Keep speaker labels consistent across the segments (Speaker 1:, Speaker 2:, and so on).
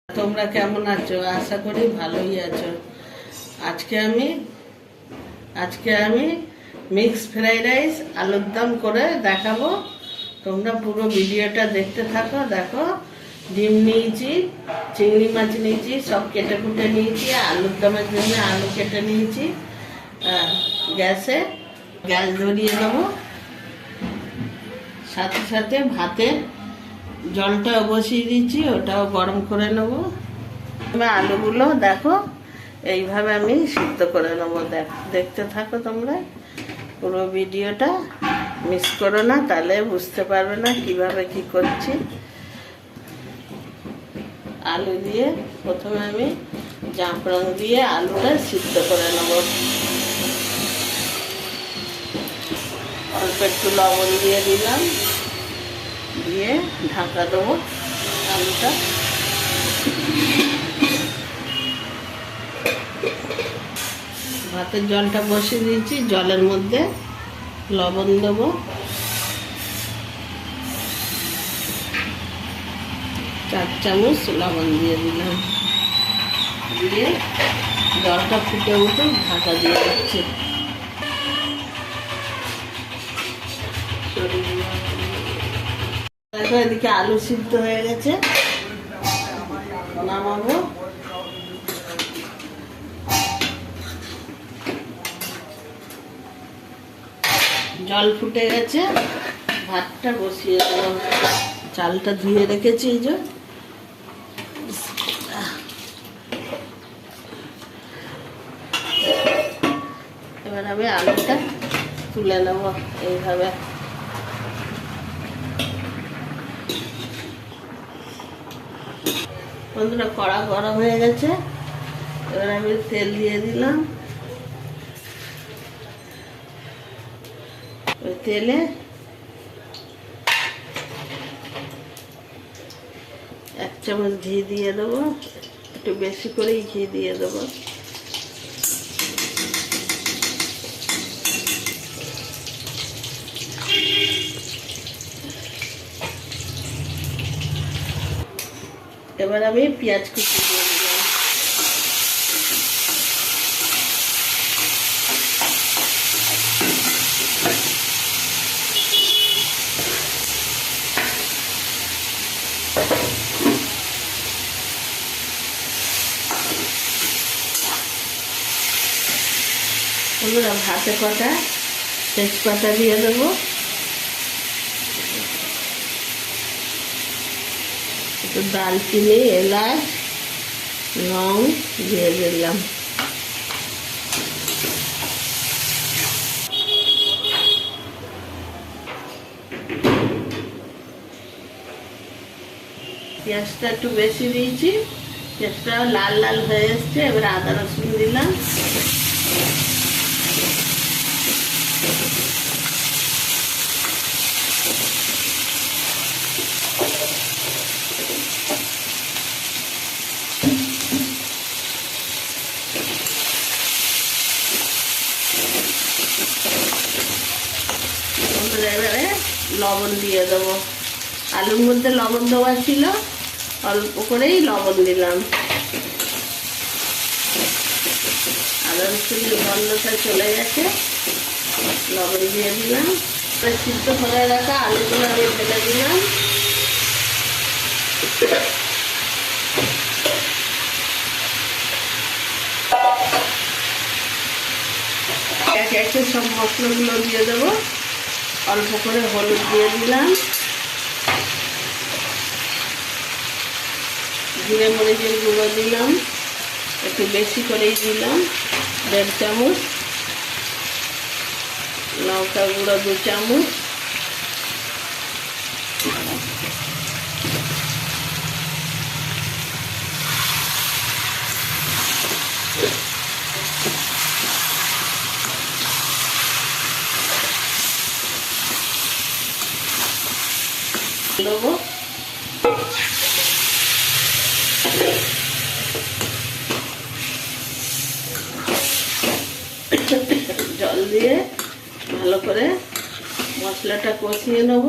Speaker 1: তোমরা কেমন আছো? আশা করি ভালোই আছো। আজকে আমি মিক্স ফ্রাইড রাইস আলুর দম করে দেখাবো। তোমরা পুরো ভিডিওটা দেখতে থাকো। দেখো, ডিম নিয়েছি, চিংড়ি মাছ নিয়েছি, সব কেটে কুটে নিয়েছি। আলুর দমের জন্য আলু কেটে নিয়েছি। গ্যাস ধরিয়ে দেবো। সাথে সাথে ভাতের জলটাও বসিয়ে দিচ্ছি, ওটাও গরম করে নেবো। আলুগুলো দেখো এইভাবে আমি সিদ্ধ করে নেবো। দেখতে থাকো তোমরা পুরো ভিডিওটা, মিস করো না, তাহলে বুঝতে পারবে না কিভাবে কি করছি। আলু দিয়ে প্রথমে আমি জাফরান দিয়ে আলুটা সিদ্ধ করে নেবো। অল্প একটু লবণ দিয়ে দিলাম, দিয়ে ঢাকা দেবো আলুটা। ভাতের জলটা বসিয়ে দিয়েছি, জলের মধ্যে লবণ দেবো, 4 চামচ লবণ দিয়ে দিলাম। দিয়ে জলটা ফুটে উঠে ঢাকা দিয়ে দিচ্ছি। দেখো এদিকে আলু সিদ্ধ হয়ে গেছে, নামাবো। জল ফুটে গেছে, ভাতটা বসিয়ে দেবো। চালটা ধুয়ে রেখেছি, এই যে। এবার আমি আলুটা তুলে নেব এইভাবে। বন্ধুরা, কড়া গরম হয়ে গেছে, এবার আমি তেল দিয়ে দিলাম। ওই তেলে 1 চামচ ঘি দিয়ে দেবো, একটু বেশি করেই ঘি দিয়ে দেবো। এবার আমি পেঁয়াজ কুচি দিয়ে দিলাম। ভাতে কটা তেজপাতা দিয়ে দেবো, একটু দারচিনি, এলাচ, লং দিয়ে দিলাম। পেঁয়াজটা একটু বেশি দিয়েছি, পেঁয়াজটা লাল লাল হয়ে এসছে। এবার আদা রসুন দিলাম। এবারে লবণ দিয়ে দেবো। আলুর মধ্যে লবণ দেওয়া ছিল, অল্প করেই লবণ দিলাম। আদা রসুনের গন্ধটা চলে গেছে, লবণ দিয়ে দিলাম। সিদ্ধ করে রাখা আলুগুলো আমি ফেলে দিলাম। একে একে সব মশলাগুলো দিয়ে দেবো। অল্প করে হলুদ দিয়ে দিলাম, জিরে মরিচের গুঁড়ো দিলাম, একটু বেশি করেই দিলাম, 1.5 চামচ। লঙ্কা গুঁড়ো 2 চামচ। দেবো জল দিয়ে ভালো করে মশলাটা কষিয়ে নেব।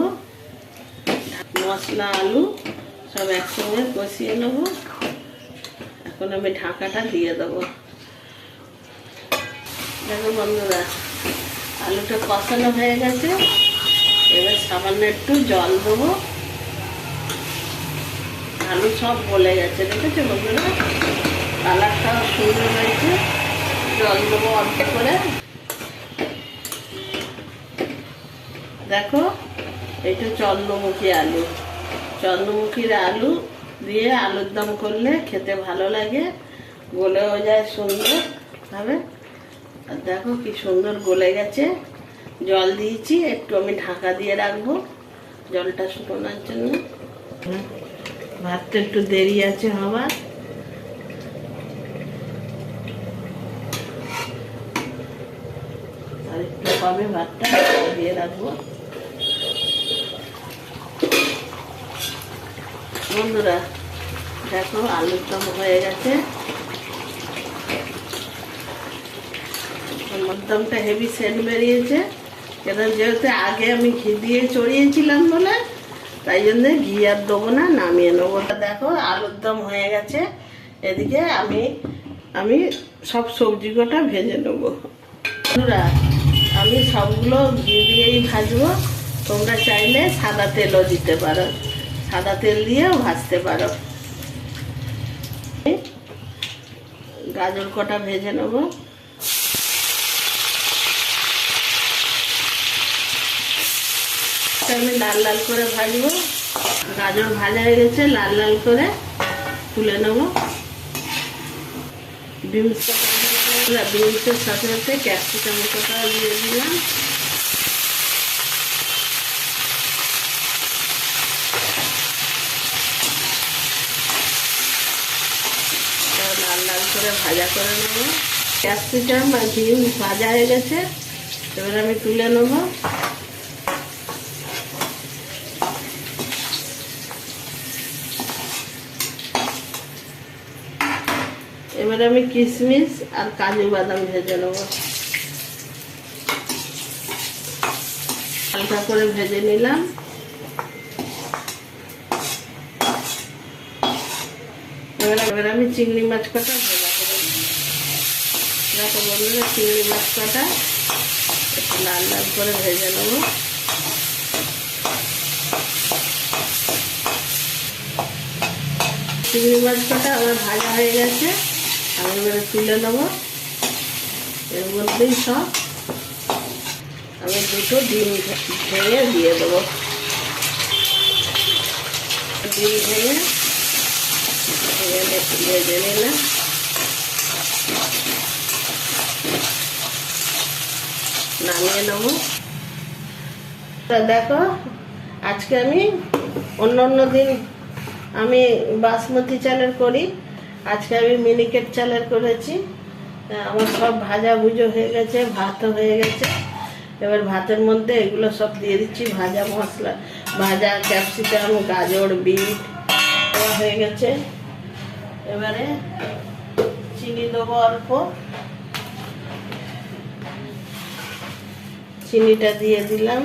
Speaker 1: মশলা আলু সব একসঙ্গে কষিয়ে নেব। এখন আমি ঢাকাটা দিয়ে দেবো। দেখো বন্ধুরা, আলুটা কষানো হয়ে গেছে। এবার সামান্য একটু জল দেবো। আলু সব গলে গেছে, দেখেছো বন্ধুরা? কালারটাও সুন্দর হয়েছে। জল দেবো অল্প করে। দেখো, এটা চন্দ্রমুখী আলু। চন্দ্রমুখীর আলু দিয়ে আলুর দম করলে খেতে ভালো লাগে, গলেও যায় সুন্দর ভাবে। আর দেখো কি সুন্দর গলে গেছে। জল দিয়েছি, একটু আমি ঢাকা দিয়ে রাখবো জলটা শুকোনোর জন্য। ভাতটা একটু দেরি আছে হবার। আর একটু হবে, ভাতটা দিয়ে রাখবো। বন্ধুরা দেখো, আলুর দম হয়ে গেছে। আলুর দমটা হেভি সেন্ট বেরিয়েছে, কেন যেহেতু আগে আমি ঘি দিয়ে চড়িয়েছিলাম বলে, তাই জন্য ঘি আর দেবো না, নামিয়ে নেবো। দেখো আলুর দম হয়ে গেছে। এদিকে আমি সব সবজি কটা ভেজে নেবো। বন্ধুরা, আমি সবগুলো ঘি দিয়েই ভাজবো। তোমরা চাইলে সাদা তেলও দিতে পারো, সাদা তেল দিয়েও ভাজতে পারো। গাজর কটা ভেজে নেবো। আমি লাল লাল করে ভাজবো। গাজর ভাজা হয়ে গেছে, লাল লাল করে তুলে নেবো। বিনসের সাথে সাথে ক্যাপসিকাম কটা দিয়ে দিলাম। লাল লাল করে ভাজা করে নেবো। ক্যাপসিকাম আর বিনস ভাজা হয়ে গেছে, এবার আমি তুলে নেবো। এবার আমি কিশমিশ আর কাজু বাদাম ভেজে নেবো। হালকা করে ভেজে নিলাম। এবার আমি চিংড়ি মাছ কটা ভাজা করে নেব। দেখো বন্ধুরা, চিংড়ি মাছ কটা একটু লাল লাল করে ভেজে নেবো। চিংড়ি মাছ কটা আমার ভাজা হয়ে গেছে, আমি এবারে তুলে নেবো। এর মধ্যেই সব আমি দুটো ডিম ভেঙে দিয়ে দেবো। ডিম ভেঙে ভেজে নিলাম। নামিয়ে নেবো। দেখো, আজকে আমি অন্য দিন আমি বাসমতি চালের করি, আজকে আমি মিনিকেট চালের করেছি। আমার সব ভাজা ভুজো হয়ে গেছে, ভাতও হয়ে গেছে। এবার ভাতের মধ্যে এগুলো সব দিয়ে দিচ্ছি। ভাজা মশলা, ভাজা ক্যাপসিকাম, গাজর, বিট হয়ে গেছে। এবারে চিনি দেবো অল্প। চিনিটা দিয়ে দিলাম।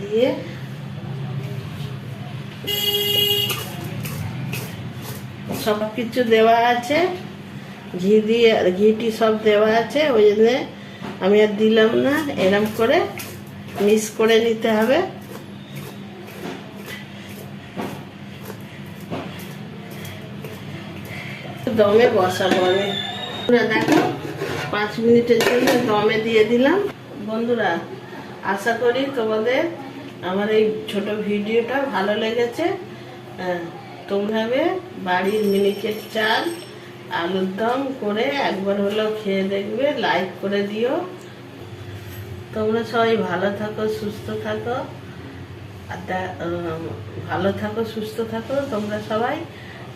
Speaker 1: দিয়ে সব কিছু দেওয়া আছে, ঘি দিয়ে ঘিটি সব দেওয়া আছে, ওই জন্য আমি আর দিলাম না। এরম করে মিক্স করে নিতে হবে। দমে বসাবো আমি। দেখো, 5 মিনিটের জন্য দমে দিয়ে দিলাম। বন্ধুরা, আশা করি তোমাদের আমার এই ছোট ভিডিওটা ভালো লেগেছে। তোমরা বাড়ির মিনিকেট চাল আলুর দম করে একবার হলেও খেয়ে দেখবে, লাইক করে দিও। তোমরা সবাই ভালো থাকো, সুস্থ থাকো। ভালো থাকো, সুস্থ থাকো তোমরা সবাই।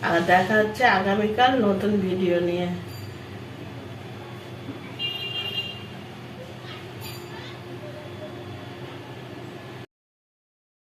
Speaker 1: আর দেখা হচ্ছে আগামীকাল নতুন ভিডিও নিয়ে।